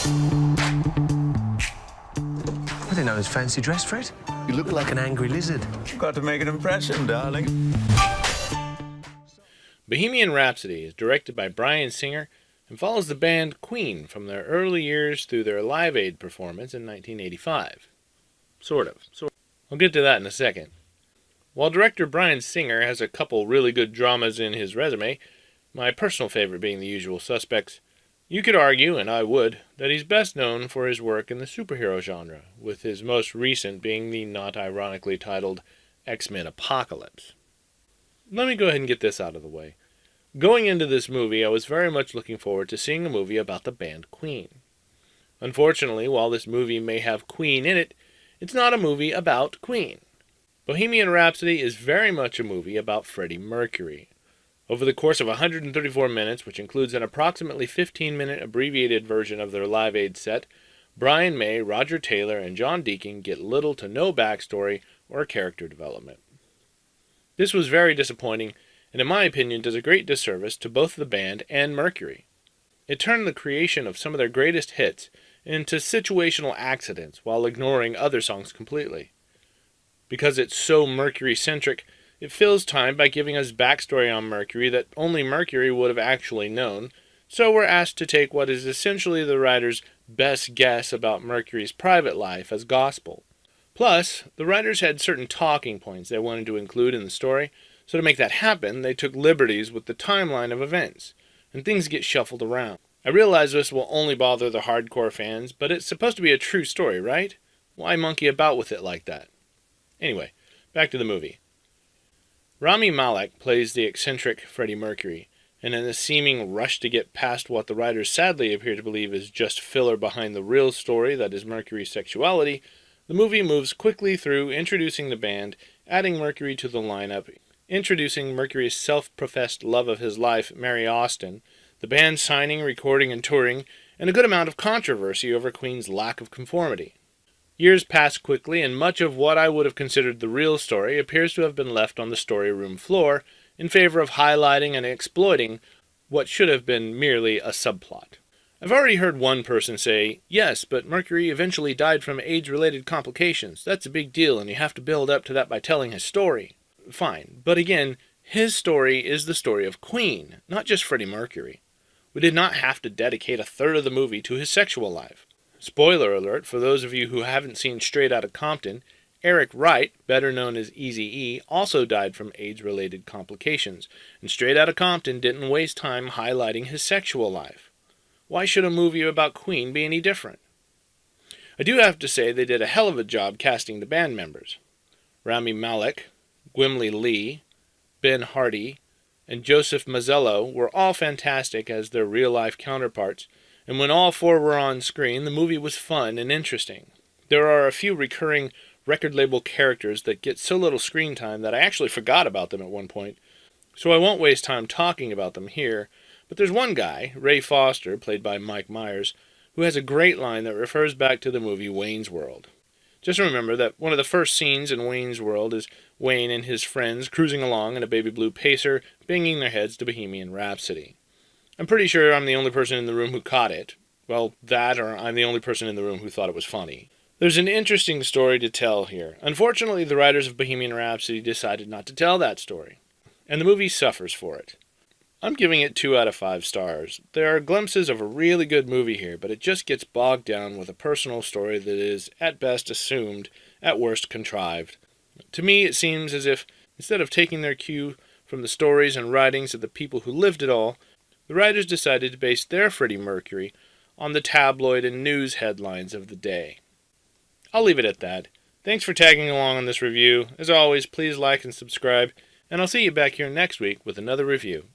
I didn't know it was fancy dress, Fred. You look like an angry lizard. Got to make an impression, darling. Bohemian Rhapsody is directed by Bryan Singer and follows the band Queen from their early years through their Live Aid performance in 1985. Sort of. I'll get to that in a second. While director Bryan Singer has a couple really good dramas in his resume, my personal favorite being The Usual Suspects, you could argue, and I would, that he's best known for his work in the superhero genre, with his most recent being the not ironically titled X-Men Apocalypse. Let me go ahead and get this out of the way. Going into this movie, I was very much looking forward to seeing a movie about the band Queen. Unfortunately, while this movie may have Queen in it, it's not a movie about Queen. Bohemian Rhapsody is very much a movie about Freddie Mercury. Over the course of 134 minutes, which includes an approximately 15-minute abbreviated version of their Live Aid set, Brian May, Roger Taylor, and John Deacon get little to no backstory or character development. This was very disappointing, and in my opinion does a great disservice to both the band and Mercury. It turned the creation of some of their greatest hits into situational accidents while ignoring other songs completely. Because it's so Mercury-centric, it fills time by giving us backstory on Mercury that only Mercury would have actually known, so we're asked to take what is essentially the writer's best guess about Mercury's private life as gospel. Plus, the writers had certain talking points they wanted to include in the story, so to make that happen, they took liberties with the timeline of events, and things get shuffled around. I realize this will only bother the hardcore fans, but it's supposed to be a true story, right? Why monkey about with it like that? Anyway, back to the movie. Rami Malek plays the eccentric Freddie Mercury, and in a seeming rush to get past what the writers sadly appear to believe is just filler behind the real story that is Mercury's sexuality, the movie moves quickly through introducing the band, adding Mercury to the lineup, introducing Mercury's self-professed love of his life, Mary Austin, the band signing, recording, and touring, and a good amount of controversy over Queen's lack of conformity. Years pass quickly, and much of what I would have considered the real story appears to have been left on the story room floor in favor of highlighting and exploiting what should have been merely a subplot. I've already heard one person say, yes, but Mercury eventually died from AIDS-related complications. That's a big deal, and you have to build up to that by telling his story. Fine, but again, his story is the story of Queen, not just Freddie Mercury. We did not have to dedicate a third of the movie to his sexual life. Spoiler alert for those of you who haven't seen Straight Outta Compton, Eric Wright, better known as Eazy-E, also died from AIDS-related complications, and Straight Outta Compton didn't waste time highlighting his sexual life. Why should a movie about Queen be any different? I do have to say they did a hell of a job casting the band members. Rami Malek, Gwimli Lee, Ben Hardy, and Joseph Mazzello were all fantastic as their real-life counterparts, and when all four were on screen, the movie was fun and interesting. There are a few recurring record label characters that get so little screen time that I actually forgot about them at one point, so I won't waste time talking about them here, but there's one guy, Ray Foster, played by Mike Myers, who has a great line that refers back to the movie Wayne's World. Just remember that one of the first scenes in Wayne's World is Wayne and his friends cruising along in a baby blue Pacer, banging their heads to Bohemian Rhapsody. I'm pretty sure I'm the only person in the room who caught it. Well, that or I'm the only person in the room who thought it was funny. There's an interesting story to tell here. Unfortunately, the writers of Bohemian Rhapsody decided not to tell that story, and the movie suffers for it. I'm giving it 2 out of 5 stars. There are glimpses of a really good movie here, but it just gets bogged down with a personal story that is, at best, assumed, at worst, contrived. To me, it seems as if, instead of taking their cue from the stories and writings of the people who lived it all, the writers decided to base their Freddie Mercury on the tabloid and news headlines of the day. I'll leave it at that. Thanks for tagging along on this review. As always, please like and subscribe, and I'll see you back here next week with another review.